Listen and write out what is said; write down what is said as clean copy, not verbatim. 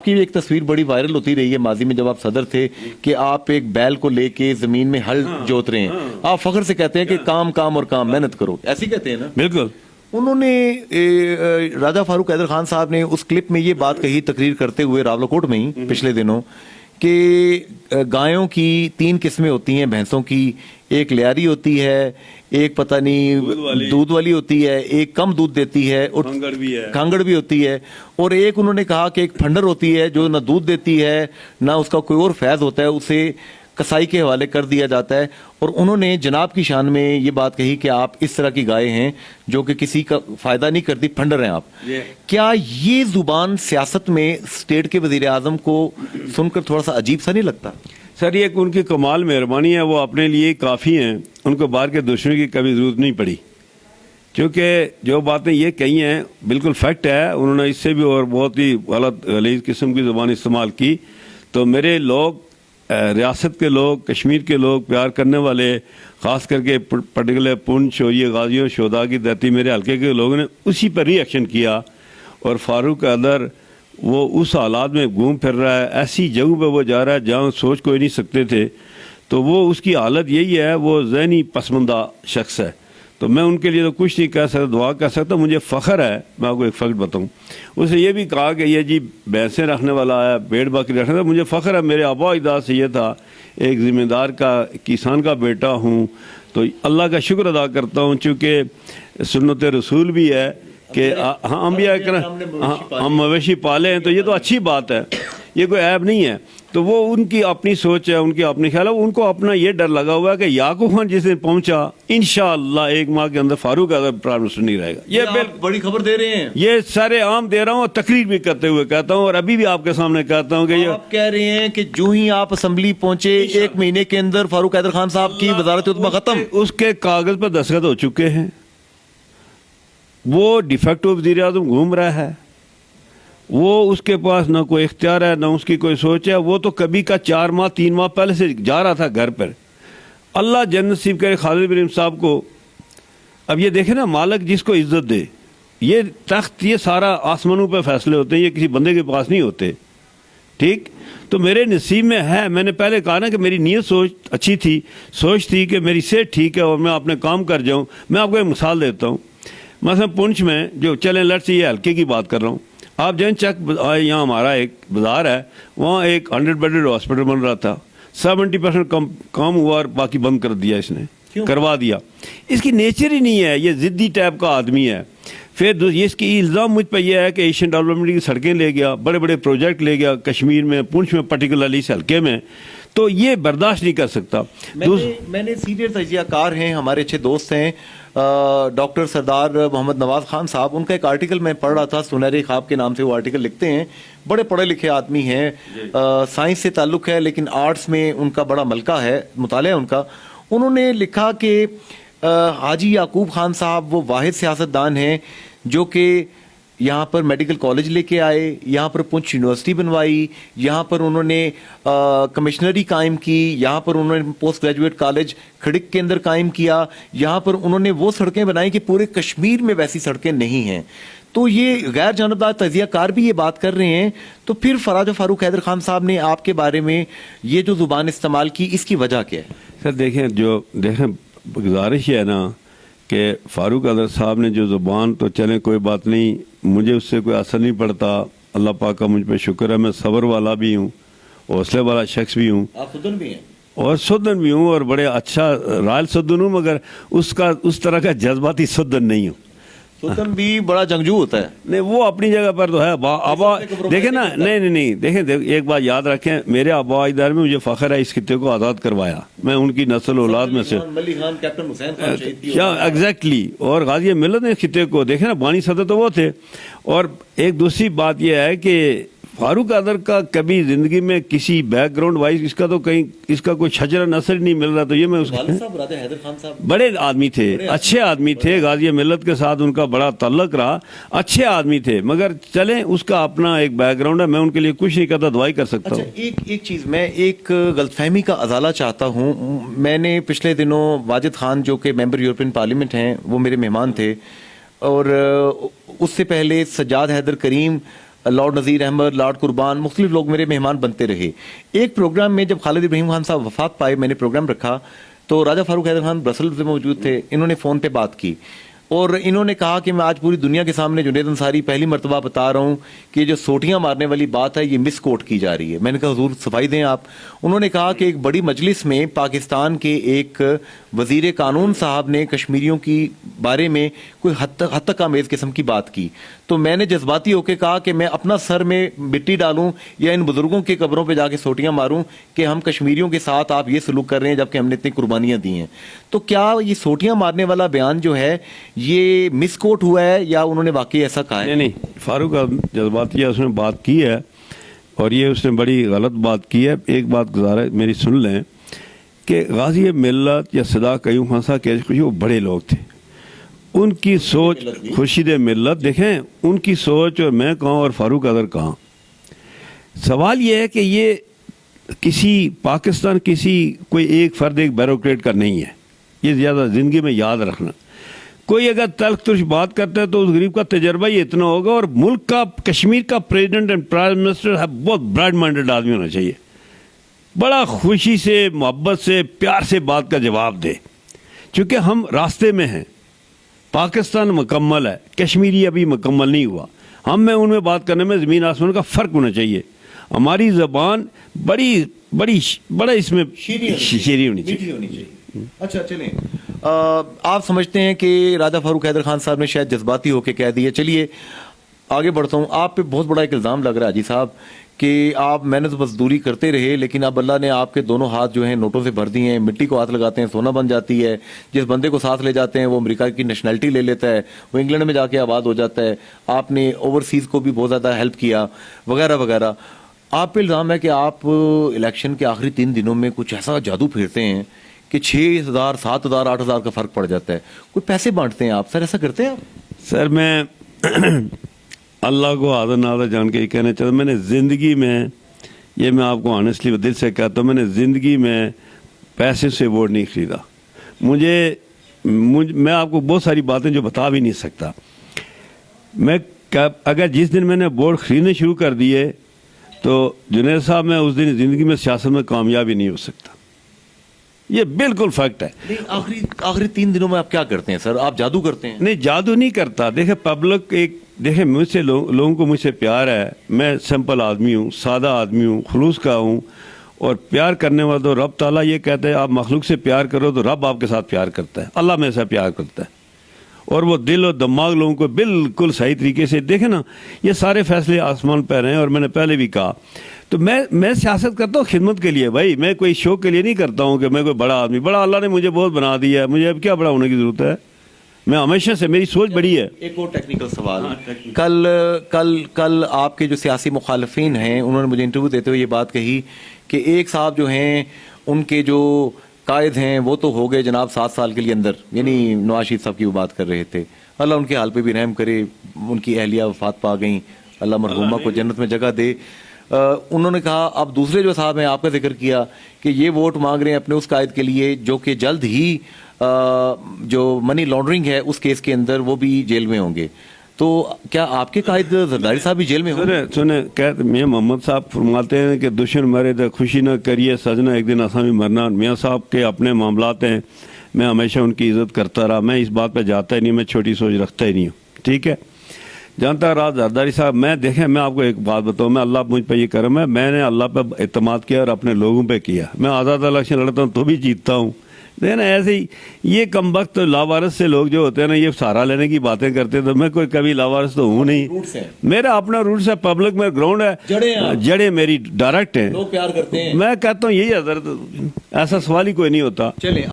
کی ایک تصویر بڑی وائرل ہوتی رہی ہے ماضی میں جب آپ صدر تھے کہ آپ ایک بیل کو لے کے زمین میں ہل جوت رہے ہیں، آپ فخر سے کہتے ہیں کہ کام کام اور کام، محنت کرو، ایسی کہتے ہیں نا؟ بالکل. انہوں نے راجہ فاروق حیدر خان صاحب نے اس کلپ میں یہ بات کہی تقریر کرتے ہوئے راولکوٹ میں ہی پچھلے دنوں کہ گایوں کی 3 قسمیں ہوتی ہیں بھینسوں کی، ایک لیاری ہوتی ہے، ایک پتہ نہیں دودھ والی ہوتی ہے، ایک کم دودھ دیتی ہے اور کھانگڑ بھی ہوتی ہے، اور ایک انہوں نے کہا کہ ایک پھنڈر ہوتی ہے جو نہ دودھ دیتی ہے نہ اس کا کوئی اور فیض ہوتا ہے، اسے کسائی کے حوالے کر دیا جاتا ہے. اور انہوں نے جناب کی شان میں یہ بات کہی کہ آپ اس طرح کی گائے ہیں جو کہ کسی کا فائدہ نہیں کرتی، پھنڈر ہیں آپ. کیا یہ زبان سیاست میں اسٹیٹ کے وزیر اعظم کو سن کر تھوڑا سا عجیب سا نہیں لگتا؟ سر یہ ان کی کمال مہربانی ہے، وہ اپنے لیے کافی ہیں، ان کو باہر کے دشمنی کی کبھی ضرورت نہیں پڑی، کیونکہ جو باتیں یہ کہی ہیں بالکل فیکٹ ہے. انہوں نے اس سے بھی اور بہت ہی غلط غلیظ قسم کی زبان استعمال کی. تو میرے لوگ، ریاست کے لوگ، کشمیر کے لوگ، پیار کرنے والے، خاص کر کے پرٹیکولر پونچھ شوریہ غازیوں شہداء کی دھرتی میرے حلقے کے لوگوں نے اسی پر ری ایکشن کیا. اور فاروق حیدر وہ اس حالات میں گھوم پھر رہا ہے، ایسی جگہ پہ وہ جا رہا ہے جہاں سوچ کوئی نہیں سکتے تھے. تو وہ اس کی حالت یہی ہے، وہ ذہنی پسماندہ شخص ہے. تو میں ان کے لیے تو کچھ نہیں کہہ سکتا، دعا کر سکتا. مجھے فخر ہے، میں آپ کو ایک فیکٹ بتاؤں، اسے یہ بھی کہا کہ یہ جی بھینسیں رکھنے والا ہے، بھیڑ بکری رکھنے والا. مجھے فخر ہے، میرے آبا اجداد سے یہ تھا، ایک ذمہ دار کا کسان کا بیٹا ہوں. تو اللہ کا شکر ادا کرتا ہوں، چونکہ سنت رسول بھی ہے کہ ہم مویشی پالے ہیں. تو یہ تو اچھی بات ہے، یہ کوئی عیب نہیں ہے. تو وہ ان کی اپنی سوچ ہے، ان کی اپنی خیال ہے. ان کو اپنا یہ ڈر لگا ہوا ہے کہ یعقوب خان جس دن پہنچا انشاءاللہ 1 ماہ کے اندر فاروق اعظم پرائم منسٹر نہیں رہے گا. یہ بڑی خبر دے رہے ہیں، یہ سارے عام دے رہا ہوں اور تقریر بھی کرتے ہوئے کہتا ہوں، اور ابھی بھی آپ کے سامنے کہتا ہوں کہ یہ آپ کہہ رہے ہیں کہ جو ہی آپ اسمبلی پہنچے 1 مہینے کے اندر فاروق حیدر خان صاحب کی وزارت عظمیٰ ختم. اس کے کاغذ پر دستخط ہو چکے ہیں. وہ ڈیفیکٹو وزیر اعظم گھوم رہا ہے، وہ اس کے پاس نہ کوئی اختیار ہے نہ اس کی کوئی سوچ ہے. وہ تو کبھی کا 4 ماہ 3 ماہ پہلے سے جا رہا تھا گھر پر. اللہ جنت نصیب کرے خالد ابراہیم صاحب کو. اب یہ دیکھیں نا، مالک جس کو عزت دے، یہ تخت یہ سارا آسمانوں پہ فیصلے ہوتے ہیں، یہ کسی بندے کے پاس نہیں ہوتے. ٹھیک، تو میرے نصیب میں ہے. میں نے پہلے کہا نا کہ میری نیت سوچ اچھی تھی، سوچ تھی کہ میری صحت ٹھیک ہے اور میں اپنے کام کر جاؤں. میں آپ کو ایک مثال دیتا ہوں. مثلا پونچھ میں جو چلیں لٹ سے یہ حلقے کی بات کر رہا ہوں، آپ جین چک یہاں ہمارا ایک بازار ہے، وہاں ایک 100 بیڈڈ ہاسپٹل بن رہا تھا. 70% کام ہوا اور باقی بند کر دیا، اس نے کروا دیا. اس کی نیچر ہی نہیں ہے، یہ ضدی ٹائپ کا آدمی ہے. پھر اس کی الزام مجھ پہ یہ ہے کہ ایشین ڈیولپمنٹ کی سڑکیں لے گیا، بڑے بڑے پروجیکٹ لے گیا کشمیر میں، پونچھ میں پرٹیکولرلی اس حلقے میں. تو یہ برداشت نہیں کر سکتا. میں نے سینئر تجزیہ کار ہیں، ہمارے اچھے دوست ہیں ڈاکٹر سردار محمد نواز خان صاحب، ان کا ایک آرٹیکل میں پڑھ رہا تھا، سنہرے خواب کے نام سے وہ آرٹیکل لکھتے ہیں. بڑے پڑھے لکھے آدمی ہیں، سائنس سے تعلق ہے لیکن آرٹس میں ان کا بڑا ملکہ ہے، مطالعہ ان کا. انہوں نے لکھا کہ حاجی یعقوب خان صاحب وہ واحد سیاستدان ہیں جو کہ یہاں پر میڈیکل کالج لے کے آئے، یہاں پر پونچھ یونیورسٹی بنوائی، یہاں پر انہوں نے کمشنری قائم کی، یہاں پر انہوں نے پوسٹ گریجویٹ کالج کھڑک کے اندر قائم کیا، یہاں پر انہوں نے وہ سڑکیں بنائی کہ پورے کشمیر میں ویسی سڑکیں نہیں ہیں. تو یہ غیر جانبدار تجزیہ کار بھی یہ بات کر رہے ہیں. تو پھر راجہ فاروق حیدر خان صاحب نے آپ کے بارے میں یہ جو زبان استعمال کی، اس کی وجہ کیا ہے؟ سر دیکھیں گزارش ہے نا کہ فاروق حیدر صاحب نے جو زبان، تو چلیں کوئی بات نہیں، مجھے اس سے کوئی اثر نہیں پڑتا. اللہ پاک کا مجھ پہ شکر ہے، میں صبر والا بھی ہوں، حوصلے والا شخص بھی ہوں، آپ سدن بھی ہیں اور سدن بھی ہوں، اور بڑے اچھا رائل سدن ہوں، مگر اس طرح کا جذباتی سدن نہیں ہوں. سدن بھی بڑا جنگجو ہوتا ہے. نہیں، وہ اپنی جگہ پر تو ہے. آبا دیکھیں نا، نہیں دیکھیں، ایک بات یاد رکھیں، میرے آبا اجداد میں مجھے فخر ہے، اس خطے کو آزاد کروایا. میں ان کی نسل اولاد میں سے ایگزیکٹلی. اور غازی ملت نے خطے کو، دیکھیں نا، بانی صدر تو وہ تھے. اور ایک دوسری بات یہ ہے کہ فاروق حیدر کا کبھی زندگی میں کسی بیک گراؤنڈ وائز اس کا تو کہیں اس کا کوئی شجرہ نصر نہیں مل رہا. تو یہ میں اس بڑے آدمی تھے، اچھے آدمی تھے، غازی ملت کے ساتھ ان کا بڑا تعلق رہا، اچھے آدمی تھے. مگر چلیں، اس کا اپنا ایک بیک گراؤنڈ ہے، میں ان کے لیے کچھ نہیں کرتا، دعائی کر سکتا ہوں. ایک چیز، میں ایک غلط فہمی کا ازالہ چاہتا ہوں. میں نے پچھلے دنوں واجد خان جو کہ ممبر یورپین پارلیمنٹ ہیں، وہ میرے مہمان تھے، اور اس سے پہلے سجاد حیدر کریم لارڈ نذیر احمد، لارڈ قربان، مختلف لوگ میرے مہمان بنتے رہے. ایک پروگرام میں جب خالد ابراہیم خان صاحب وفات پائے، میں نے پروگرام رکھا تو راجہ فاروق حیدر خان برسلز میں موجود تھے. انہوں نے فون پہ بات کی اور انہوں نے کہا کہ میں آج پوری دنیا کے سامنے جنید انصاری پہلی مرتبہ بتا رہا ہوں کہ جو سوٹیاں مارنے والی بات ہے یہ مس کوٹ کی جا رہی ہے. میں نے کہا حضور صفائی دیں آپ. انہوں نے کہا کہ ایک بڑی مجلس میں پاکستان کے ایک وزیر قانون صاحب نے کشمیریوں کی بارے میں کوئی حد تک آمیز قسم کی بات کی تو میں نے جذباتی ہو کے کہا کہ میں اپنا سر میں مٹی ڈالوں یا ان بزرگوں کے قبروں پہ جا کے سوٹیاں ماروں کہ ہم کشمیریوں کے ساتھ آپ یہ سلوک کر رہے ہیں جبکہ ہم نے اتنی قربانیاں دی ہیں. تو کیا یہ سوٹیاں مارنے والا بیان جو ہے یہ مس کوٹ ہوا ہے یا انہوں نے واقعی ایسا کہا ہے؟ نہیں، فاروق جذباتی اس نے بات کی ہے اور یہ اس نے بڑی غلط بات کی ہے. ایک بات گزارا میری سن لیں کہ غازی ملت یا صدا قیوم خان صاحب کے وہ بڑے لوگ تھے. ان کی سوچ خورشید ملت دیکھیں، ان کی سوچ اور میں کہاں اور فاروق اظہر کہاں. سوال یہ ہے کہ یہ کسی پاکستان کسی کوئی ایک فرد ایک بیوروکریٹ کا نہیں ہے. یہ زیادہ زندگی میں یاد رکھنا. کوئی اگر تلخ ترش بات کرتا ہے تو اس غریب کا تجربہ ہی اتنا ہوگا. اور ملک کا کشمیر کا پریزیڈنٹ اینڈ پرائم منسٹر بہت براڈ مائنڈڈ آدمی ہونا چاہیے. بڑا خوشی سے، محبت سے، پیار سے بات کا جواب دے. چونکہ ہم راستے میں ہیں. پاکستان مکمل ہے، کشمیری ابھی مکمل نہیں ہوا. ہم میں ان میں بات کرنے میں زمین آسمان کا فرق ہونا چاہیے. ہماری زبان بڑا اس میں شیریں ہونی چاہیے. اچھا چلیں، آپ سمجھتے ہیں کہ راجہ فاروق حیدر خان صاحب نے شاید جذباتی ہو کے کہہ دیا. چلیے آگے بڑھتا ہوں. آپ پہ بہت بڑا ایک الزام لگ رہا ہے حاجی صاحب کہ آپ محنت مزدوری کرتے رہے لیکن اب اللہ نے آپ کے دونوں ہاتھ جو ہیں نوٹوں سے بھر دیے ہیں. مٹی کو ہاتھ لگاتے ہیں سونا بن جاتی ہے. جس بندے کو ساتھ لے جاتے ہیں وہ امریکہ کی نیشنلٹی لے لیتا ہے، وہ انگلینڈ میں جا کے آباد ہو جاتا ہے. آپ نے اوورسیز کو بھی بہت زیادہ ہیلپ کیا وغیرہ وغیرہ. آپ پہ الزام ہے کہ آپ الیکشن کے آخری 3 دنوں میں کچھ ایسا جادو پھیرتے ہیں کہ 6,000 7,000 8,000 کا فرق پڑ جاتا ہے. کوئی پیسے بانٹتے ہیں آپ؟ سر ایسا کرتے ہیں آپ؟ سر میں اللہ کو آدھا نادہ جان کے یہ کہنا چاہتا ہوں، میں نے زندگی میں، یہ میں آپ کو آنیسٹلی دل سے کہتا ہوں، میں نے زندگی میں پیسے سے ووٹ نہیں خریدا. میں آپ کو بہت ساری باتیں جو بتا بھی نہیں سکتا. میں اگر جس دن میں نے ووٹ خریدنے شروع کر دیے تو جنید صاحب میں اس دن زندگی میں سیاست میں کامیاب ہی نہیں ہو سکتا. یہ بالکل فیکٹ ہے. آخری 3 دنوں میں آپ کیا کرتے ہیں سر؟ آپ جادو کرتے ہیں؟ نہیں، جادو نہیں کرتا. دیکھیں پبلک دیکھیں مجھ سے لوگوں کو مجھ سے پیار ہے. میں سمپل آدمی ہوں، سادہ آدمی ہوں، خلوص کا ہوں. اور پیار کرنے والا تو رب تعالیٰ یہ کہتا ہے آپ مخلوق سے پیار کرو تو رب آپ کے ساتھ پیار کرتا ہے. اللہ میں سے پیار کرتا ہے. اور وہ دل اور دماغ لوگوں کو بالکل صحیح طریقے سے دیکھیں نا. یہ سارے فیصلے آسمان پہ رہے ہیں. اور میں نے پہلے بھی کہا تو میں سیاست کرتا ہوں خدمت کے لیے. بھائی میں کوئی شوق کے لیے نہیں کرتا ہوں کہ میں کوئی بڑا آدمی. بڑا اللہ نے مجھے بہت بنا دیا ہے، مجھے اب کیا بڑا ہونے کی ضرورت ہے. میں ہمیشہ سے میری سوچ بڑی ہے. ایک اور ٹیکنیکل سوال. کل آپ کے جو سیاسی مخالفین ہیں انہوں نے مجھے انٹرویو دیتے ہوئے یہ بات کہی کہ ایک صاحب جو ہیں ان کے جو قائد ہیں وہ تو ہو گئے جناب 7 سال کے لیے اندر، یعنی نواز شریف صاحب کی وہ بات کر رہے تھے. اللہ ان کے حال پہ بھی رحم کرے. ان کی اہلیہ وفات پا گئیں، اللہ مرحومہ کو جنت میں جگہ دے. انہوں نے کہا اب دوسرے جو صاحب ہیں آپ کا ذکر کیا کہ یہ ووٹ مانگ رہے ہیں اپنے اس قائد کے لیے جو کہ جلد ہی جو منی لانڈرنگ ہے اس کیس کے اندر وہ بھی جیل میں ہوں گے. تو کیا آپ کے قائد زرداری صاحب بھی جیل میں ہوں گے؟ سنیں میاں محمد صاحب فرماتے ہیں کہ دشمن مرے تو خوشی نہ کریے سجنا ایک دن آسامی مرنا. میاں صاحب کے اپنے معاملات ہیں، میں ہمیشہ ان کی عزت کرتا رہا. میں اس بات پہ جاتا ہی نہیں، میں چھوٹی سوچ رکھتا ہی نہیں ہوں. ٹھیک ہے. جانتا رہا زرداری صاحب، میں آپ کو ایک بات بتاؤں، میں اللہ مجھ پہ یہ کرم ہے، میں نے اللہ پہ اعتماد کیا اور اپنے لوگوں پہ کیا. میں آزاد الیکشن لڑتا ہوں تو بھی جیتتا ہوں. دیکھنا ایسے ہی یہ کم وقت لاوارث سے لوگ جو ہوتے ہیں نا، یہ سہارا لینے کی باتیں کرتے ہیں. تو میں کوئی کبھی لاوارث تو ہوں نہیں. میرا اپنا روٹس ہے، پبلک میں گراؤنڈ ہے، جڑیں میری ڈائریکٹ ہیں. لوگ پیار کرتے ہیں. میں کہتا ہوں یہی حضرت، ایسا سوال ہی کوئی نہیں ہوتا. چلیں